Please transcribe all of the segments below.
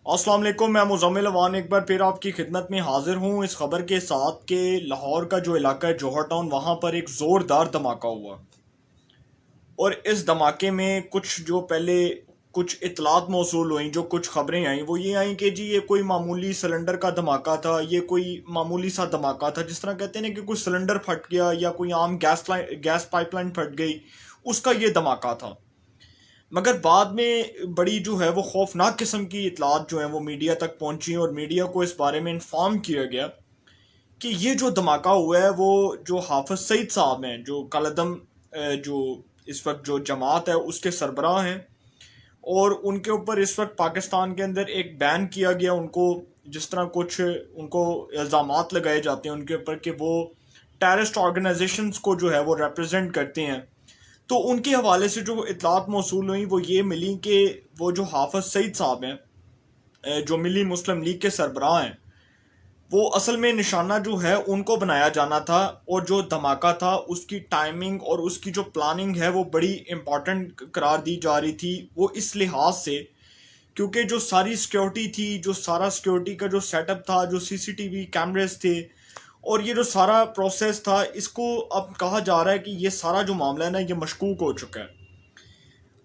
السلام علیکم، میں مزمل اوان ایک بار پھر آپ کی خدمت میں حاضر ہوں اس خبر کے ساتھ کہ لاہور کا جو علاقہ ہے جوہر ٹاؤن، وہاں پر ایک زوردار دھماکہ ہوا اور اس دھماکے میں کچھ اطلاعات موصول ہوئیں، جو کچھ خبریں آئیں وہ یہ آئیں کہ جی یہ کوئی معمولی سلنڈر کا دھماکہ تھا، یہ کوئی معمولی سا دھماکہ تھا، جس طرح کہتے ہیں نا کہ کوئی سلنڈر پھٹ گیا یا کوئی عام گیس پائپ لائن پھٹ گئی، اس کا یہ دھماکہ تھا۔ مگر بعد میں بڑی جو ہے وہ خوفناک قسم کی اطلاعات جو ہیں وہ میڈیا تک پہنچی اور میڈیا کو اس بارے میں انفارم کیا گیا کہ یہ جو دھماکہ ہوا ہے وہ جو حافظ سعید صاحب ہیں، جو کالعدم جو اس وقت جو جماعت ہے اس کے سربراہ ہیں، اور ان کے اوپر اس وقت پاکستان کے اندر ایک بین کیا گیا، ان کو جس طرح کچھ ان کو الزامات لگائے جاتے ہیں ان کے اوپر کہ وہ ٹیررسٹ آرگنائزیشنز کو جو ہے وہ ریپرزینٹ کرتے ہیں۔ تو ان کے حوالے سے جو اطلاعات موصول ہوئیں وہ یہ ملی کہ وہ جو حافظ سعید صاحب ہیں، جو ملی مسلم لیگ کے سربراہ ہیں، وہ اصل میں نشانہ جو ہے ان کو بنایا جانا تھا، اور جو دھماکہ تھا اس کی ٹائمنگ اور اس کی جو پلاننگ ہے وہ بڑی امپورٹنٹ قرار دی جا رہی تھی، وہ اس لحاظ سے کیونکہ جو ساری سیکیورٹی تھی، جو سارا سیکیورٹی کا جو سیٹ اپ تھا، جو سی سی ٹی وی کیمریز تھے، اور یہ جو سارا پروسیس تھا، اس کو اب کہا جا رہا ہے کہ یہ سارا جو معاملہ ہے نا یہ مشکوک ہو چکا ہے۔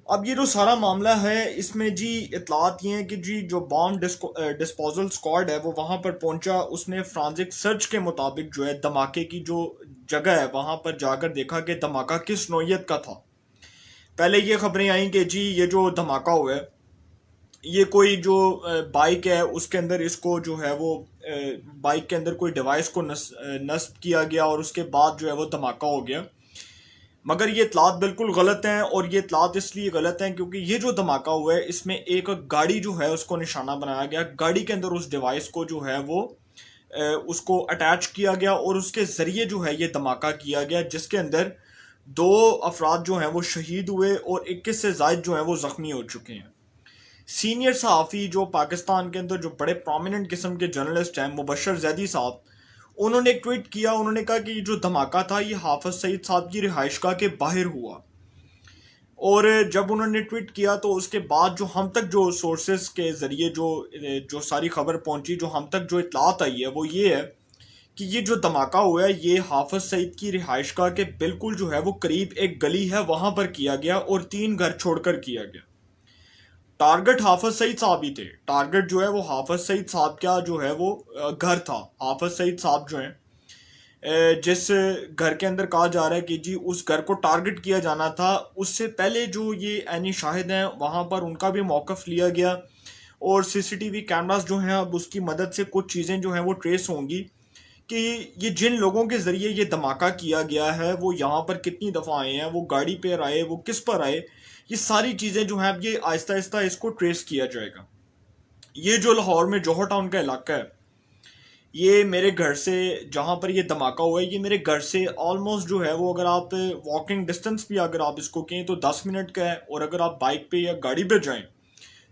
اب یہ جو سارا معاملہ ہے اس میں جی اطلاعات یہ ہیں کہ جی جو بام ڈسپوزل سکواڈ ہے وہ وہاں پر پہنچا، اس نے فرانزک سرچ کے مطابق جو ہے دھماکے کی جو جگہ ہے وہاں پر جا کر دیکھا کہ دھماکہ کس نوعیت کا تھا۔ پہلے یہ خبریں آئیں کہ جی یہ جو دھماکہ ہوا ہے یہ کوئی جو بائک ہے اس کے اندر اس کو جو ہے وہ بائک کے اندر کوئی ڈیوائس کو نصب کیا گیا اور اس کے بعد جو ہے وہ دھماکہ ہو گیا۔ مگر یہ اطلاعات بالکل غلط ہیں، اور یہ اطلاعات اس لیے غلط ہیں کیونکہ یہ جو دھماکہ ہوا ہے اس میں ایک گاڑی جو ہے اس کو نشانہ بنایا گیا، گاڑی کے اندر اس ڈیوائس کو جو ہے وہ اس کو اٹیچ کیا گیا اور اس کے ذریعے جو ہے یہ دھماکہ کیا گیا، جس کے اندر 2 افراد جو ہیں وہ شہید ہوئے اور 21 سے زائد جو ہیں وہ زخمی ہو چکے ہیں۔ سینئر صحافی جو پاکستان کے اندر جو بڑے پرومیننٹ قسم کے جرنلسٹ ہیں، مبشر زیدی صاحب، انہوں نے ایک ٹویٹ کیا، انہوں نے کہا کہ یہ جو دھماکہ تھا یہ حافظ سعید صاحب کی رہائش گاہ کے باہر ہوا، اور جب انہوں نے ٹویٹ کیا تو اس کے بعد جو ہم تک جو سورسز کے ذریعے جو ساری خبر پہنچی، جو ہم تک جو اطلاعات آئی ہے وہ یہ ہے کہ یہ جو دھماکہ ہوا ہے یہ حافظ سعید کی رہائش گاہ کے بالکل جو ہے وہ قریب ایک گلی ہے وہاں پر کیا گیا، اور 3 گھر چھوڑ کر کیا گیا۔ ٹارگٹ حافظ سعید صاحب ہی تھے، ٹارگٹ جو ہے وہ حافظ سعید صاحب کا جو ہے وہ گھر تھا۔ حافظ سعید صاحب جو ہیں جس گھر کے اندر کہا جا رہا ہے کہ جی اس گھر کو ٹارگٹ کیا جانا تھا، اس سے پہلے جو یہ عینی شاہد ہیں وہاں پر ان کا بھی موقف لیا گیا، اور سی سی ٹی وی کیمراز جو ہیں اب اس کی مدد سے کچھ چیزیں جو ہیں وہ ٹریس ہوں گی کہ یہ جن لوگوں کے ذریعے یہ دھماکہ کیا گیا ہے وہ یہاں پر کتنی دفعہ آئے ہیں، وہ گاڑی پہ آئے، وہ کس پر آئے، یہ ساری چیزیں جو ہیں اب یہ آہستہ آہستہ اس کو ٹریس کیا جائے گا۔ یہ جو لاہور میں جوہر ٹاؤن کا علاقہ ہے، یہ میرے گھر سے جہاں پر یہ دھماکہ ہوا ہے یہ میرے گھر سے آلموسٹ جو ہے وہ اگر آپ واکنگ ڈسٹنس بھی اگر آپ اس کو کہیں تو 10 منٹ کا ہے، اور اگر آپ بائک پہ یا گاڑی پہ جائیں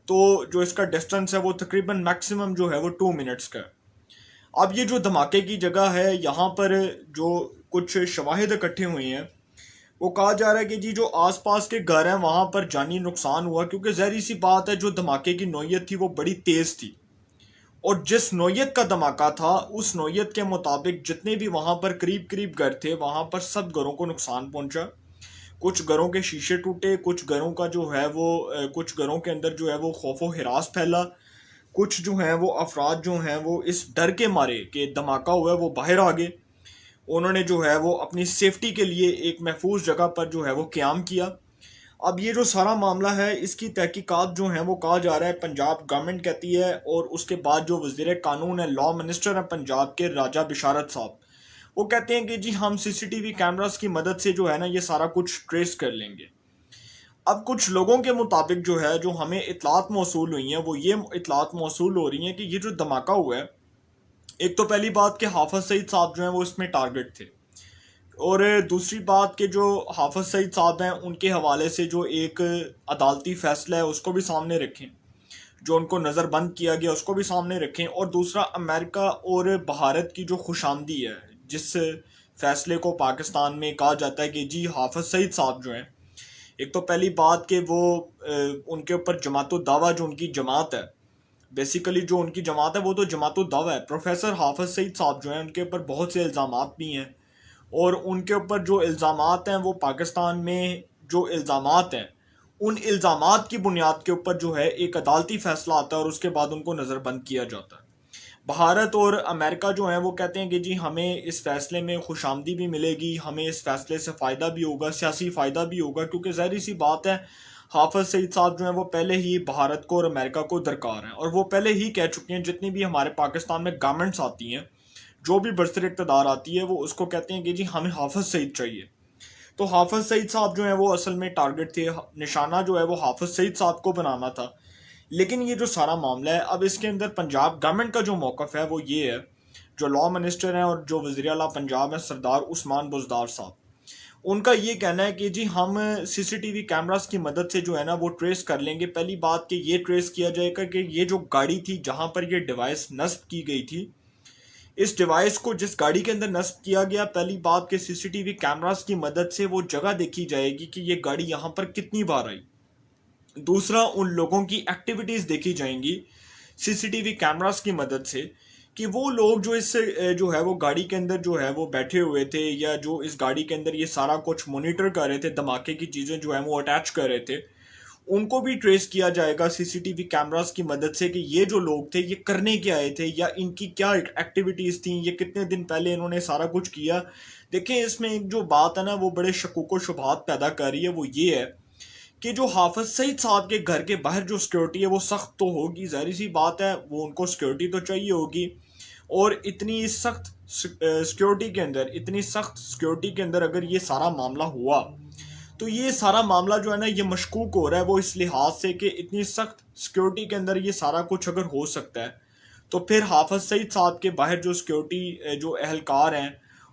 تو جو اس کا ڈسٹنس ہے وہ تقریباً میکسیمم جو ہے وہ 2 منٹس کا ہے۔ اب یہ جو دھماکے کی جگہ ہے یہاں پر جو کچھ شواہد اکٹھے ہوئے ہیں وہ کہا جا رہا ہے کہ جی جو آس پاس کے گھر ہیں وہاں پر جانی نقصان ہوا، کیونکہ ظاہری سی بات ہے جو دھماکے کی نوعیت تھی وہ بڑی تیز تھی، اور جس نوعیت کا دھماکہ تھا اس نوعیت کے مطابق جتنے بھی وہاں پر قریب قریب گھر تھے وہاں پر سب گھروں کو نقصان پہنچا۔ کچھ گھروں کے شیشے ٹوٹے، کچھ گھروں کا جو ہے وہ کچھ گھروں کے اندر جو ہے وہ خوف و ہراس پھیلا، کچھ جو ہیں وہ افراد جو ہیں وہ اس ڈر کے مارے کہ دھماکہ ہوا ہے وہ باہر آ گئے، انہوں نے جو ہے وہ اپنی سیفٹی کے لیے ایک محفوظ جگہ پر جو ہے وہ قیام کیا۔ اب یہ جو سارا معاملہ ہے اس کی تحقیقات جو ہیں وہ کہا جا رہا ہے پنجاب گورنمنٹ کہتی ہے، اور اس کے بعد جو وزیر قانون ہے، لا منسٹر ہیں پنجاب کے راجہ بشارت صاحب، وہ کہتے ہیں کہ جی ہم سی سی ٹی وی کیمراز کی مدد سے جو ہے نا یہ سارا کچھ ٹریس کر لیں گے۔ اب کچھ لوگوں کے مطابق جو ہے جو ہمیں اطلاعات موصول ہوئی ہیں وہ یہ اطلاعات موصول ہو رہی ہیں کہ یہ جو دھماکہ ہوا ہے، ایک تو پہلی بات کہ حافظ سعید صاحب جو ہیں وہ اس میں ٹارگٹ تھے، اور دوسری بات کہ جو حافظ سعید صاحب ہیں ان کے حوالے سے جو ایک عدالتی فیصلہ ہے اس کو بھی سامنے رکھیں، جو ان کو نظر بند کیا گیا اس کو بھی سامنے رکھیں، اور دوسرا امریکہ اور بھارت کی جو خوش آمدی ہے جس فیصلے کو پاکستان میں کہا جاتا ہے کہ جی حافظ سعید صاحب جو ہیں، ایک تو پہلی بات کہ وہ ان کے اوپر جماعت الدعوہ جو ان کی جماعت ہے بیسیکلی جو ان کی جماعت ہے وہ تو جماعت الدعوہ ہے. پروفیسر حافظ سعید صاحب جو ہیں ان کے اوپر بہت سے الزامات بھی ہیں, اور ان کے اوپر جو الزامات ہیں وہ پاکستان میں جو الزامات ہیں ان الزامات کی بنیاد کے اوپر جو ہے ایک عدالتی فیصلہ آتا ہے اور اس کے بعد ان کو نظر بند کیا جاتا ہے. بھارت اور امریکہ جو ہیں وہ کہتے ہیں کہ جی ہمیں اس فیصلے میں خوش آمدی بھی ملے گی, ہمیں اس فیصلے سے فائدہ بھی ہوگا, سیاسی فائدہ بھی ہوگا, کیونکہ ظاہری سی بات ہے حافظ سعید صاحب جو ہیں وہ پہلے ہی بھارت کو اور امریکہ کو درکار ہیں, اور وہ پہلے ہی کہہ چکے ہیں جتنی بھی ہمارے پاکستان میں گورنمنٹس آتی ہیں, جو بھی برسر اقتدار آتی ہے وہ اس کو کہتے ہیں کہ جی ہمیں حافظ سعید چاہیے. تو حافظ سعید صاحب جو ہیں وہ اصل میں ٹارگٹ تھے, نشانہ جو ہے وہ حافظ سعید صاحب کو بنانا تھا. لیکن یہ جو سارا معاملہ ہے اب اس کے اندر پنجاب گورنمنٹ کا جو موقف ہے وہ یہ ہے, جو لا منسٹر ہیں اور جو وزیر اعلیٰ پنجاب ہیں سردار عثمان بزدار صاحب, ان کا یہ کہنا ہے کہ جی ہم سی سی ٹی وی کیمراز کی مدد سے جو ہے نا وہ ٹریس کر لیں گے. پہلی بات کہ یہ ٹریس کیا جائے گا کہ یہ جو گاڑی تھی جہاں پر یہ ڈیوائس نصب کی گئی تھی, اس ڈیوائس کو جس گاڑی کے اندر نصب کیا گیا, پہلی بات کہ سی سی ٹی وی کیمراز کی مدد سے وہ جگہ دیکھی جائے گی کہ یہ گاڑی یہاں پر کتنی بار آئی. دوسرا ان لوگوں کی ایکٹیویٹیز دیکھی جائیں گی سی سی ٹی وی کیمراز کی مدد سے کہ وہ لوگ جو اس سے جو ہے وہ گاڑی کے اندر جو ہے وہ بیٹھے ہوئے تھے یا جو اس گاڑی کے اندر یہ سارا کچھ مانیٹر کر رہے تھے, دھماکے کی چیزیں جو ہیں وہ اٹیچ کر رہے تھے, ان کو بھی ٹریس کیا جائے گا سی سی ٹی وی کیمراز کی مدد سے کہ یہ جو لوگ تھے یہ کرنے کے آئے تھے یا ان کی کیا ایکٹیویٹیز تھیں, یہ کتنے دن پہلے انہوں نے سارا کچھ کیا. دیکھیں اس میں ایک جو بات ہے نا وہ بڑے شکوک و شبہات پیدا کر رہی ہے, وہ یہ ہے کہ جو حافظ سعید صاحب کے گھر کے باہر جو سیکیورٹی ہے وہ سخت تو ہوگی, ظاہری سی بات ہے وہ ان کو سیکیورٹی تو چاہیے ہوگی, اور اتنی سخت سیکیورٹی کے اندر اگر یہ سارا معاملہ ہوا تو یہ سارا معاملہ جو ہے نا یہ مشکوک ہو رہا ہے وہ اس لحاظ سے کہ اتنی سخت سیکیورٹی کے اندر یہ سارا کچھ اگر ہو سکتا ہے تو پھر حافظ سعید صاحب کے باہر جو سیکیورٹی جو اہلکار ہیں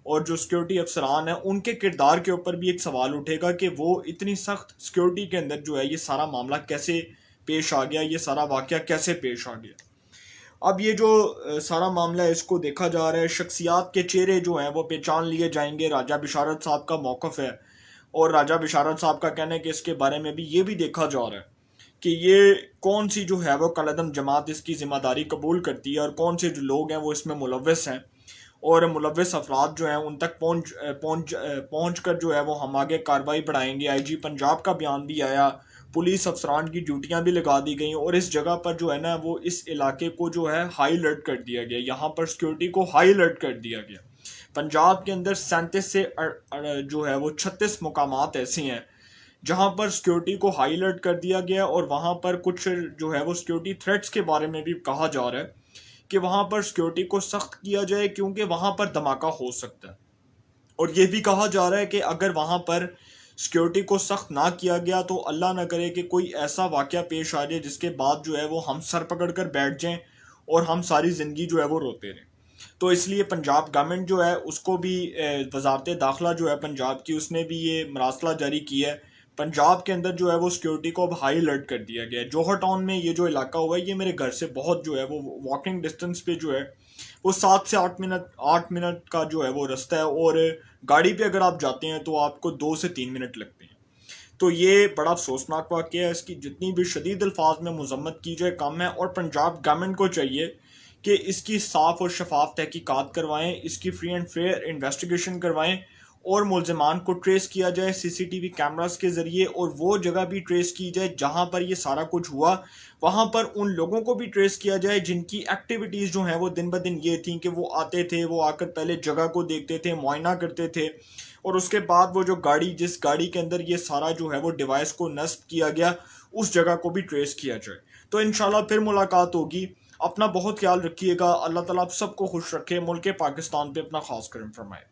اور جو سیکیورٹی افسران ہیں ان کے کردار کے اوپر بھی ایک سوال اٹھے گا کہ وہ اتنی سخت سیکیورٹی کے اندر جو ہے یہ سارا معاملہ کیسے پیش آ گیا, یہ سارا واقعہ کیسے پیش آ گیا. اب یہ جو سارا معاملہ ہے اس کو دیکھا جا رہا ہے, شخصیات کے چہرے جو ہیں وہ پہچان لیے جائیں گے. راجہ بشارت صاحب کا موقف ہے اور راجہ بشارت صاحب کا کہنا ہے کہ اس کے بارے میں بھی یہ بھی دیکھا جا رہا ہے کہ یہ کون سی جو ہے وہ کالعدم جماعت اس کی ذمہ داری قبول کرتی ہے اور کون سے جو لوگ ہیں وہ اس میں ملوث ہیں, اور ملوث افراد جو ہیں ان تک پہنچ کر جو ہے وہ ہم آگے کارروائی بڑھائیں گے. آئی جی پنجاب کا بیان بھی آیا, پولیس افسران کی ڈیوٹیاں بھی لگا دی گئیں, اور اس جگہ پر جو ہے نا وہ اس علاقے کو جو ہے ہائی الرٹ کر دیا گیا, یہاں پر سیکیورٹی کو ہائی الرٹ کر دیا گیا. پنجاب کے اندر 37 سے جو ہے وہ 36 مقامات ایسے ہیں جہاں پر سیکیورٹی کو ہائی الرٹ کر دیا گیا, اور وہاں پر کچھ جو ہے وہ سیکیورٹی تھریٹس کے بارے میں بھی کہا جا رہا ہے کہ وہاں پر سیکیورٹی کو سخت کیا جائے کیونکہ وہاں پر دھماکہ ہو سکتا ہے. اور یہ بھی کہا جا رہا ہے کہ اگر وہاں پر سیکیورٹی کو سخت نہ کیا گیا تو اللہ نہ کرے کہ کوئی ایسا واقعہ پیش آ جائے جس کے بعد جو ہے وہ ہم سر پکڑ کر بیٹھ جائیں اور ہم ساری زندگی جو ہے وہ روتے رہیں. تو اس لیے پنجاب گورنمنٹ جو ہے اس کو بھی وزارت داخلہ جو ہے پنجاب کی اس نے بھی یہ مراسلہ جاری کیا ہے. پنجاب کے اندر جو ہے وہ سیکیورٹی کو اب ہائی الرٹ کر دیا گیا ہے. جوہر ٹاؤن میں یہ جو علاقہ ہوا ہے یہ میرے گھر سے بہت جو ہے وہ واکنگ ڈسٹنس پہ جو ہے وہ 7 سے 8 منٹ کا جو ہے وہ رستہ ہے, اور گاڑی پہ اگر آپ جاتے ہیں تو آپ کو 2 سے 3 منٹ لگتے ہیں. تو یہ بڑا افسوسناک واقعہ ہے, اس کی جتنی بھی شدید الفاظ میں مذمت کی جائے کم ہے, اور پنجاب گورنمنٹ کو چاہیے کہ اس کی صاف اور شفاف تحقیقات کروائیں, اس کی فری اینڈ فیئر انویسٹیگیشن کروائیں, اور ملزمان کو ٹریس کیا جائے سی سی ٹی وی کیمراز کے ذریعے, اور وہ جگہ بھی ٹریس کی جائے جہاں پر یہ سارا کچھ ہوا, وہاں پر ان لوگوں کو بھی ٹریس کیا جائے جن کی ایکٹیویٹیز جو ہیں وہ دن بدن یہ تھیں کہ وہ آتے تھے, وہ آ کر پہلے جگہ کو دیکھتے تھے, معائنہ کرتے تھے, اور اس کے بعد وہ جو جس گاڑی کے اندر یہ سارا جو ہے وہ ڈیوائس کو نصب کیا گیا اس جگہ کو بھی ٹریس کیا جائے. تو انشاءاللہ پھر ملاقات ہوگی. اپنا بہت خیال رکھیے گا. اللہ تعالیٰ آپ سب کو خوش رکھے. ملک پاکستان پہ اپنا خاص کرم فرمائے.